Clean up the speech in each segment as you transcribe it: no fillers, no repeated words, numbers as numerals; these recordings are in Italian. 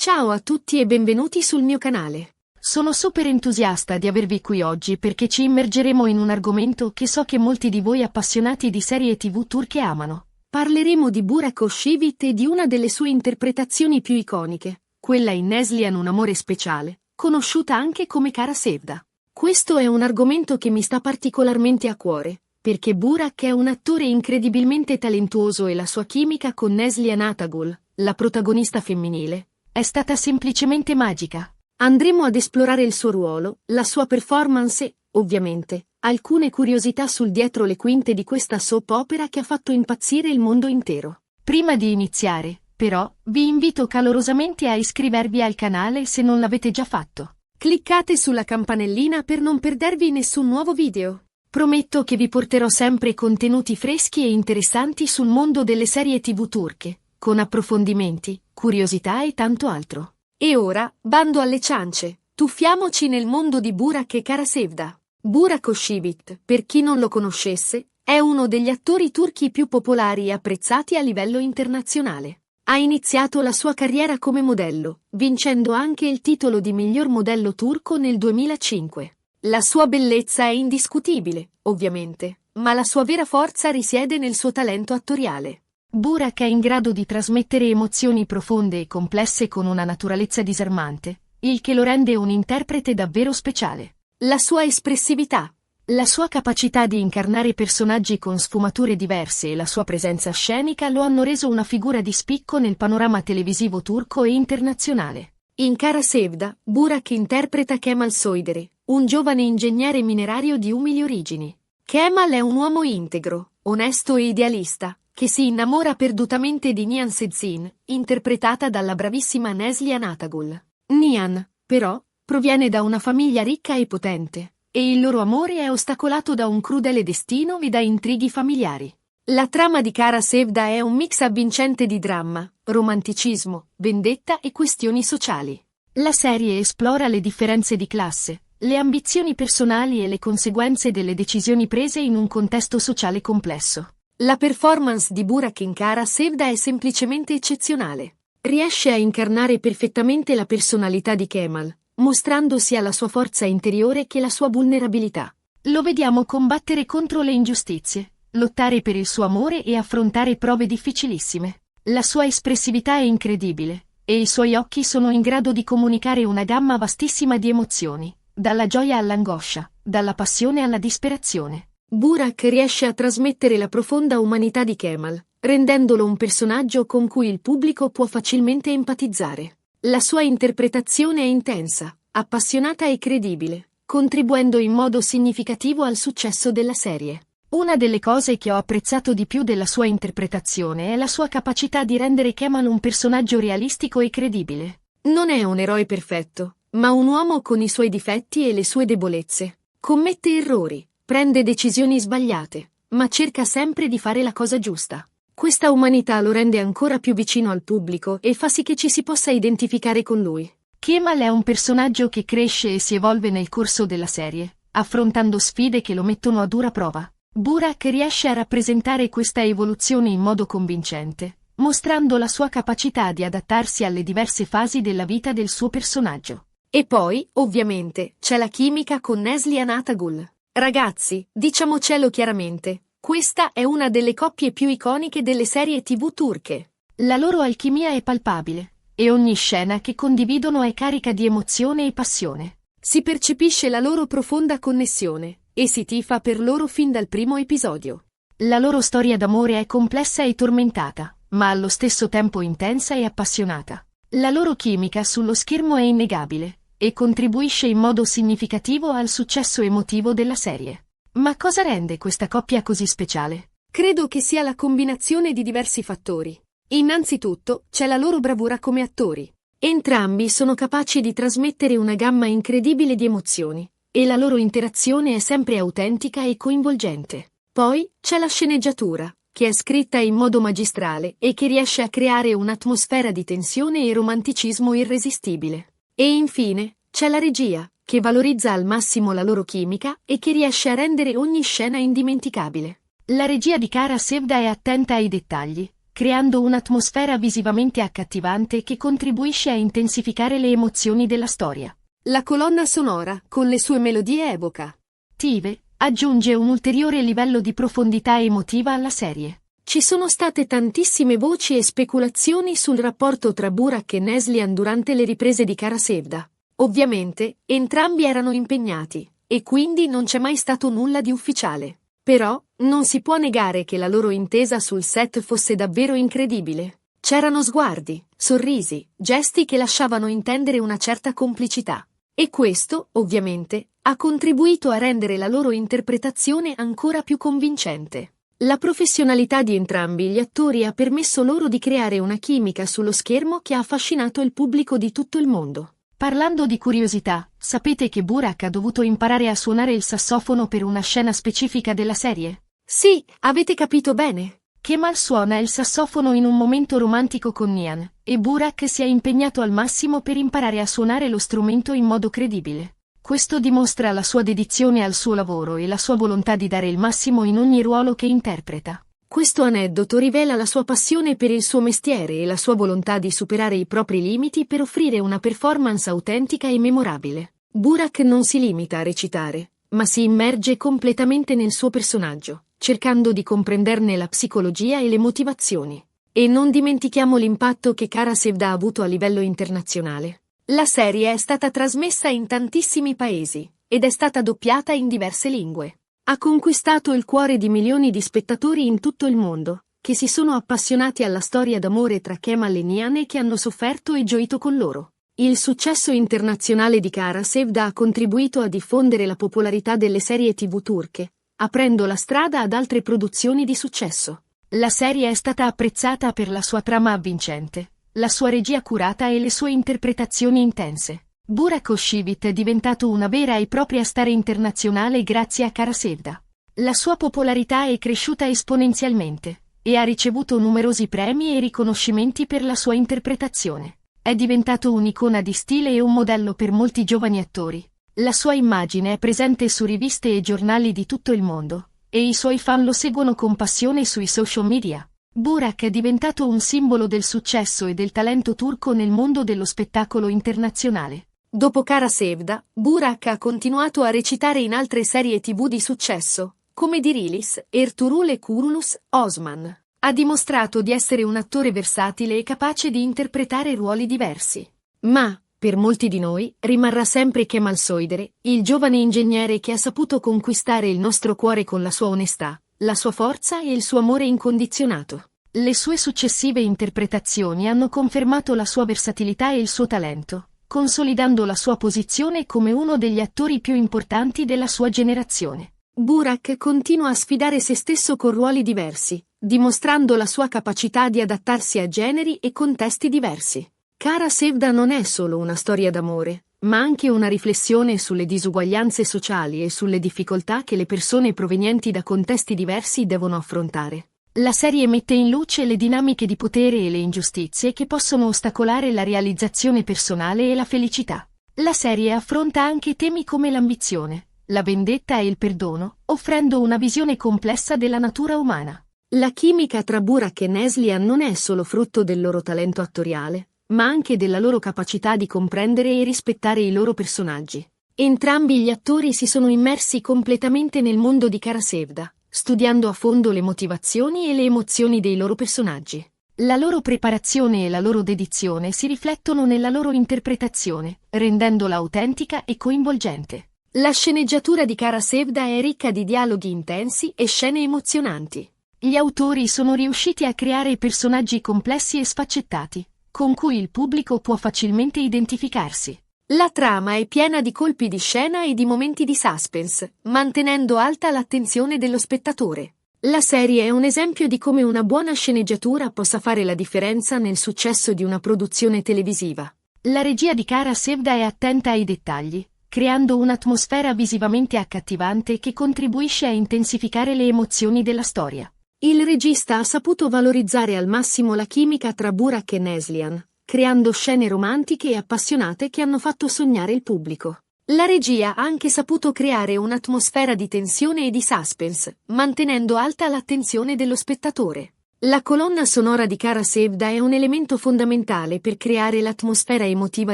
Ciao a tutti e benvenuti sul mio canale. Sono super entusiasta di avervi qui oggi perché ci immergeremo in un argomento che so che molti di voi appassionati di serie TV turche amano. Parleremo di Burak Özçivit e di una delle sue interpretazioni più iconiche, quella in Neslihan Un amore speciale, conosciuta anche come Kara Sevda. Questo è un argomento che mi sta particolarmente a cuore, perché Burak è un attore incredibilmente talentuoso e la sua chimica con Neslihan Atagul, la protagonista femminile, è stata semplicemente magica. Andremo ad esplorare il suo ruolo, la sua performance e, ovviamente, alcune curiosità sul dietro le quinte di questa soap opera che ha fatto impazzire il mondo intero. Prima di iniziare, però, vi invito calorosamente a iscrivervi al canale se non l'avete già fatto. Cliccate sulla campanellina per non perdervi nessun nuovo video. Prometto che vi porterò sempre contenuti freschi e interessanti sul mondo delle serie TV turche, con approfondimenti, curiosità e tanto altro. E ora, bando alle ciance, tuffiamoci nel mondo di Burak e Kara Sevda. Burak Özçivit, per chi non lo conoscesse, è uno degli attori turchi più popolari e apprezzati a livello internazionale. Ha iniziato la sua carriera come modello, vincendo anche il titolo di miglior modello turco nel 2005. La sua bellezza è indiscutibile, ovviamente, ma la sua vera forza risiede nel suo talento attoriale. Burak è in grado di trasmettere emozioni profonde e complesse con una naturalezza disarmante, il che lo rende un interprete davvero speciale. La sua espressività, la sua capacità di incarnare personaggi con sfumature diverse e la sua presenza scenica lo hanno reso una figura di spicco nel panorama televisivo turco e internazionale. In Kara Sevda, Burak interpreta Kemal Soydere, un giovane ingegnere minerario di umili origini. Kemal è un uomo integro, onesto e idealista, che si innamora perdutamente di Nihan Sezgin, interpretata dalla bravissima Neslihan Atagul. Nihan, però, proviene da una famiglia ricca e potente, e il loro amore è ostacolato da un crudele destino e da intrighi familiari. La trama di Kara Sevda è un mix avvincente di dramma, romanticismo, vendetta e questioni sociali. La serie esplora le differenze di classe, le ambizioni personali e le conseguenze delle decisioni prese in un contesto sociale complesso. La performance di Burak in Kara Sevda è semplicemente eccezionale. Riesce a incarnare perfettamente la personalità di Kemal, mostrando sia la sua forza interiore che la sua vulnerabilità. Lo vediamo combattere contro le ingiustizie, lottare per il suo amore e affrontare prove difficilissime. La sua espressività è incredibile, e i suoi occhi sono in grado di comunicare una gamma vastissima di emozioni, dalla gioia all'angoscia, dalla passione alla disperazione. Burak riesce a trasmettere la profonda umanità di Kemal, rendendolo un personaggio con cui il pubblico può facilmente empatizzare. La sua interpretazione è intensa, appassionata e credibile, contribuendo in modo significativo al successo della serie. Una delle cose che ho apprezzato di più della sua interpretazione è la sua capacità di rendere Kemal un personaggio realistico e credibile. Non è un eroe perfetto, ma un uomo con i suoi difetti e le sue debolezze. Commette errori, prende decisioni sbagliate, ma cerca sempre di fare la cosa giusta. Questa umanità lo rende ancora più vicino al pubblico e fa sì che ci si possa identificare con lui. Kemal è un personaggio che cresce e si evolve nel corso della serie, affrontando sfide che lo mettono a dura prova. Burak riesce a rappresentare questa evoluzione in modo convincente, mostrando la sua capacità di adattarsi alle diverse fasi della vita del suo personaggio. E poi, ovviamente, c'è la chimica con Neslihan Atagul. Ragazzi, diciamocelo chiaramente, questa è una delle coppie più iconiche delle serie TV turche. La loro alchimia è palpabile, e ogni scena che condividono è carica di emozione e passione. Si percepisce la loro profonda connessione, e si tifa per loro fin dal primo episodio. La loro storia d'amore è complessa e tormentata, ma allo stesso tempo intensa e appassionata. La loro chimica sullo schermo è innegabile, e contribuisce in modo significativo al successo emotivo della serie. Ma cosa rende questa coppia così speciale? Credo che sia la combinazione di diversi fattori. Innanzitutto, c'è la loro bravura come attori. Entrambi sono capaci di trasmettere una gamma incredibile di emozioni, e la loro interazione è sempre autentica e coinvolgente. Poi, c'è la sceneggiatura, che è scritta in modo magistrale e che riesce a creare un'atmosfera di tensione e romanticismo irresistibile. E infine, c'è la regia, che valorizza al massimo la loro chimica e che riesce a rendere ogni scena indimenticabile. La regia di Kara Sevda è attenta ai dettagli, creando un'atmosfera visivamente accattivante che contribuisce a intensificare le emozioni della storia. La colonna sonora, con le sue melodie evocative, aggiunge un ulteriore livello di profondità emotiva alla serie. Ci sono state tantissime voci e speculazioni sul rapporto tra Burak e Neslihan durante le riprese di Kara Sevda. Ovviamente, entrambi erano impegnati, e quindi non c'è mai stato nulla di ufficiale. Però, non si può negare che la loro intesa sul set fosse davvero incredibile. C'erano sguardi, sorrisi, gesti che lasciavano intendere una certa complicità. E questo, ovviamente, ha contribuito a rendere la loro interpretazione ancora più convincente. La professionalità di entrambi gli attori ha permesso loro di creare una chimica sullo schermo che ha affascinato il pubblico di tutto il mondo. Parlando di curiosità, sapete che Burak ha dovuto imparare a suonare il sassofono per una scena specifica della serie? Sì, avete capito bene. Kemal suona il sassofono in un momento romantico con Nihan, e Burak si è impegnato al massimo per imparare a suonare lo strumento in modo credibile. Questo dimostra la sua dedizione al suo lavoro e la sua volontà di dare il massimo in ogni ruolo che interpreta. Questo aneddoto rivela la sua passione per il suo mestiere e la sua volontà di superare i propri limiti per offrire una performance autentica e memorabile. Burak non si limita a recitare, ma si immerge completamente nel suo personaggio, cercando di comprenderne la psicologia e le motivazioni. E non dimentichiamo l'impatto che Kara Sevda ha avuto a livello internazionale. La serie è stata trasmessa in tantissimi paesi, ed è stata doppiata in diverse lingue. Ha conquistato il cuore di milioni di spettatori in tutto il mondo, che si sono appassionati alla storia d'amore tra Kemal e Nihan e che hanno sofferto e gioito con loro. Il successo internazionale di Kara Sevda ha contribuito a diffondere la popolarità delle serie TV turche, aprendo la strada ad altre produzioni di successo. La serie è stata apprezzata per la sua trama avvincente, la sua regia curata e le sue interpretazioni intense. Burak Özçivit è diventato una vera e propria star internazionale grazie a Kara Sevda. La sua popolarità è cresciuta esponenzialmente, e ha ricevuto numerosi premi e riconoscimenti per la sua interpretazione. È diventato un'icona di stile e un modello per molti giovani attori. La sua immagine è presente su riviste e giornali di tutto il mondo, e i suoi fan lo seguono con passione sui social media. Burak è diventato un simbolo del successo e del talento turco nel mondo dello spettacolo internazionale. Dopo Kara Sevda, Burak ha continuato a recitare in altre serie TV di successo, come Dirilis, Ertuğrul e Kurulus, Osman. Ha dimostrato di essere un attore versatile e capace di interpretare ruoli diversi. Ma, per molti di noi, rimarrà sempre Kemal Soydere, il giovane ingegnere che ha saputo conquistare il nostro cuore con la sua onestà, la sua forza e il suo amore incondizionato. Le sue successive interpretazioni hanno confermato la sua versatilità e il suo talento, consolidando la sua posizione come uno degli attori più importanti della sua generazione. Burak continua a sfidare se stesso con ruoli diversi, dimostrando la sua capacità di adattarsi a generi e contesti diversi. Kara Sevda non è solo una storia d'amore, ma anche una riflessione sulle disuguaglianze sociali e sulle difficoltà che le persone provenienti da contesti diversi devono affrontare. La serie mette in luce le dinamiche di potere e le ingiustizie che possono ostacolare la realizzazione personale e la felicità. La serie affronta anche temi come l'ambizione, la vendetta e il perdono, offrendo una visione complessa della natura umana. La chimica tra Burak e Neslihan non è solo frutto del loro talento attoriale, ma anche della loro capacità di comprendere e rispettare i loro personaggi. Entrambi gli attori si sono immersi completamente nel mondo di Kara Sevda, studiando a fondo le motivazioni e le emozioni dei loro personaggi. La loro preparazione e la loro dedizione si riflettono nella loro interpretazione, rendendola autentica e coinvolgente. La sceneggiatura di Kara Sevda è ricca di dialoghi intensi e scene emozionanti. Gli autori sono riusciti a creare personaggi complessi e sfaccettati, con cui il pubblico può facilmente identificarsi. La trama è piena di colpi di scena e di momenti di suspense, mantenendo alta l'attenzione dello spettatore. La serie è un esempio di come una buona sceneggiatura possa fare la differenza nel successo di una produzione televisiva. La regia di Kara Sevda è attenta ai dettagli, creando un'atmosfera visivamente accattivante che contribuisce a intensificare le emozioni della storia. Il regista ha saputo valorizzare al massimo la chimica tra Burak e Neslihan, creando scene romantiche e appassionate che hanno fatto sognare il pubblico. La regia ha anche saputo creare un'atmosfera di tensione e di suspense, mantenendo alta l'attenzione dello spettatore. La colonna sonora di Kara Sevda è un elemento fondamentale per creare l'atmosfera emotiva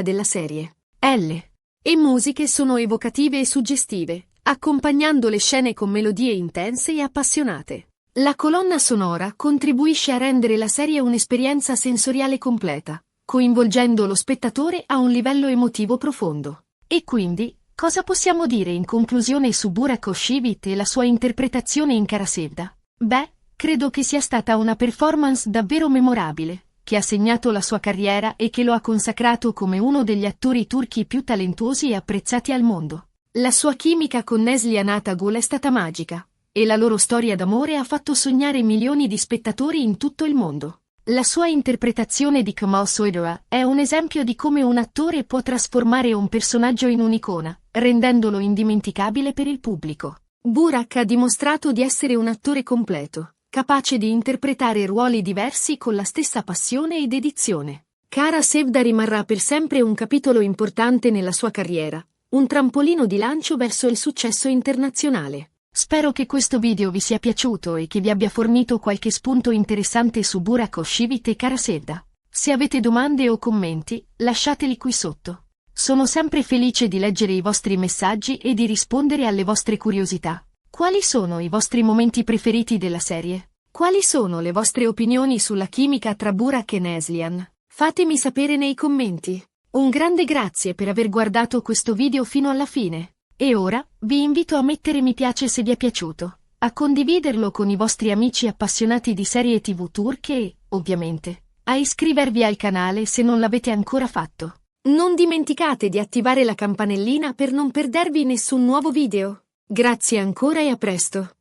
della serie. E musiche sono evocative e suggestive, accompagnando le scene con melodie intense e appassionate. La colonna sonora contribuisce a rendere la serie un'esperienza sensoriale completa, coinvolgendo lo spettatore a un livello emotivo profondo. E quindi, cosa possiamo dire in conclusione su Burak Özçivit e la sua interpretazione in Kara Sevda? Beh, credo che sia stata una performance davvero memorabile, che ha segnato la sua carriera e che lo ha consacrato come uno degli attori turchi più talentuosi e apprezzati al mondo. La sua chimica con Neslihan Atagul è stata magica, e la loro storia d'amore ha fatto sognare milioni di spettatori in tutto il mondo. La sua interpretazione di Kemal Soyluğa è un esempio di come un attore può trasformare un personaggio in un'icona, rendendolo indimenticabile per il pubblico. Burak ha dimostrato di essere un attore completo, capace di interpretare ruoli diversi con la stessa passione e dedizione. Kara Sevda rimarrà per sempre un capitolo importante nella sua carriera, un trampolino di lancio verso il successo internazionale. Spero che questo video vi sia piaciuto e che vi abbia fornito qualche spunto interessante su Burak Özçivit e Kara Sevda. Se avete domande o commenti, lasciateli qui sotto. Sono sempre felice di leggere i vostri messaggi e di rispondere alle vostre curiosità. Quali sono i vostri momenti preferiti della serie? Quali sono le vostre opinioni sulla chimica tra Burak e Neslihan? Fatemi sapere nei commenti. Un grande grazie per aver guardato questo video fino alla fine. E ora, vi invito a mettere mi piace se vi è piaciuto, a condividerlo con i vostri amici appassionati di serie TV turche e, ovviamente, a iscrivervi al canale se non l'avete ancora fatto. Non dimenticate di attivare la campanellina per non perdervi nessun nuovo video. Grazie ancora e a presto.